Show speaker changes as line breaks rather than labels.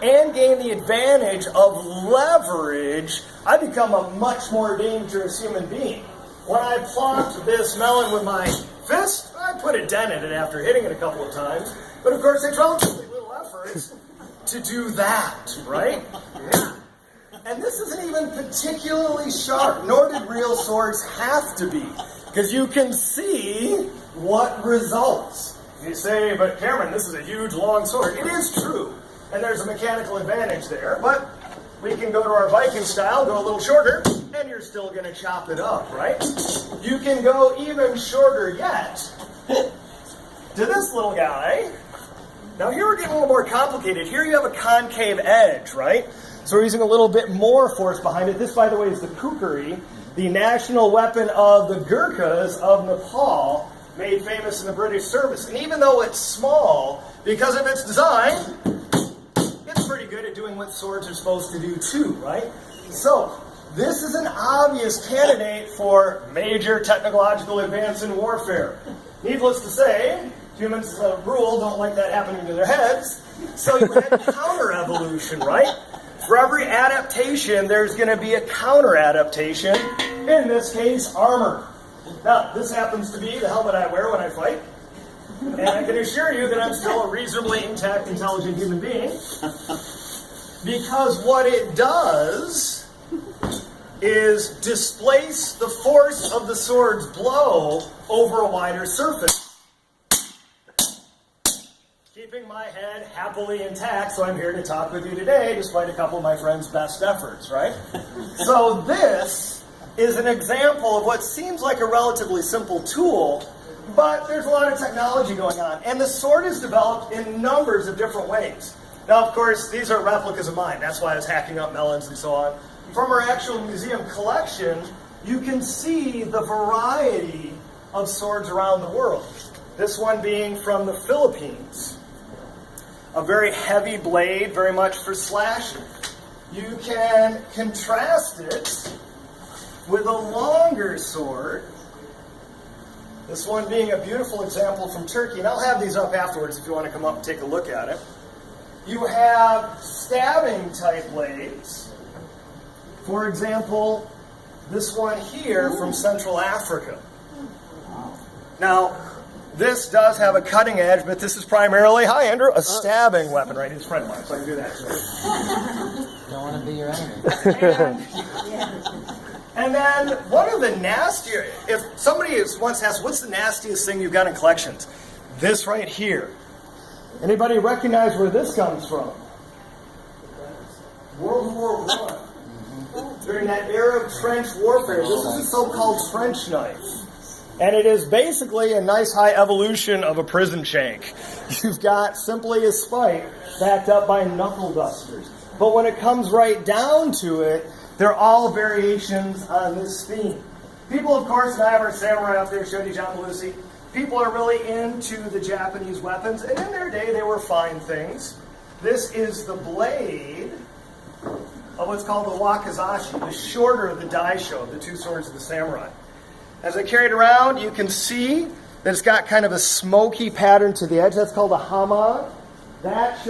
and gain the advantage of leverage, I become a much more dangerous human being. When I plucked this melon with my fist, I put a dent in it after hitting it a couple of times. But of course, it's relatively little effort to do that, right? Yeah. And this isn't even particularly sharp, nor did real swords have to be, because you can see what results. You say, but Cameron, this is a huge, long sword. It is true, and there's a mechanical advantage there, but we can go to our Viking style, go a little shorter, and you're still going to chop it up, right? You can go even shorter yet to this little guy. Now here we're getting a little more complicated. Here you have a concave edge, right? So we're using a little bit more force behind it. This, by the way, is the kukri, the national weapon of the Gurkhas of Nepal, made famous in the British service. And even though it's small, because of its design, it's pretty good at doing what swords are supposed to do too, right? So this is an obvious candidate for major technological advance in warfare. Needless to say, humans, as a rule, don't like that happening to their heads. So you had counter-evolution, right? For every adaptation, there's going to be a counter-adaptation. In this case, armor. Now, this happens to be the helmet I wear when I fight. And I can assure you that I'm still a reasonably intact, intelligent human being. Because what it does is displace the force of the sword's blow over a wider surface, keeping my head happily intact. So I'm here to talk with you today, despite a couple of my friends' best efforts, right? So this is an example of what seems like a relatively simple tool, but there's a lot of technology going on. And the sword is developed in numbers of different ways. Now, of course, these are replicas of mine. That's why I was hacking up melons and so on. From our actual museum collection, you can see the variety of swords around the world. This one being from the Philippines. A very heavy blade, very much for slashing. You can contrast it with a longer sword. This one being a beautiful example from Turkey. And I'll have these up afterwards if you want to come up and take a look at it. You have stabbing type blades. For example, this one here from Central Africa. Now, this does have a cutting edge, but this is primarily, hi Andrew, a stabbing weapon, right? He's a friend of mine, so I can do that too.
Don't want to be your enemy.
And then, one of the nastier, if somebody once asked, what's the nastiest thing you've got in collections? This right here. Anybody recognize where this comes from? World War I. During that era of trench warfare, this is a so-called French knife. And it is basically a nice high evolution of a prison shank. You've got simply a spike backed up by knuckle dusters. But when it comes right down to it, they're all variations on this theme. People, of course, and I have our samurai up there, showed you John Belushi. People are really into the Japanese weapons, and in their day they were fine things. This is the blade of what's called the wakizashi, the shorter of the daisho, the two swords of the samurai. As I carry it around, you can see that it's got kind of a smoky pattern to the edge. That's called a hamad. That shows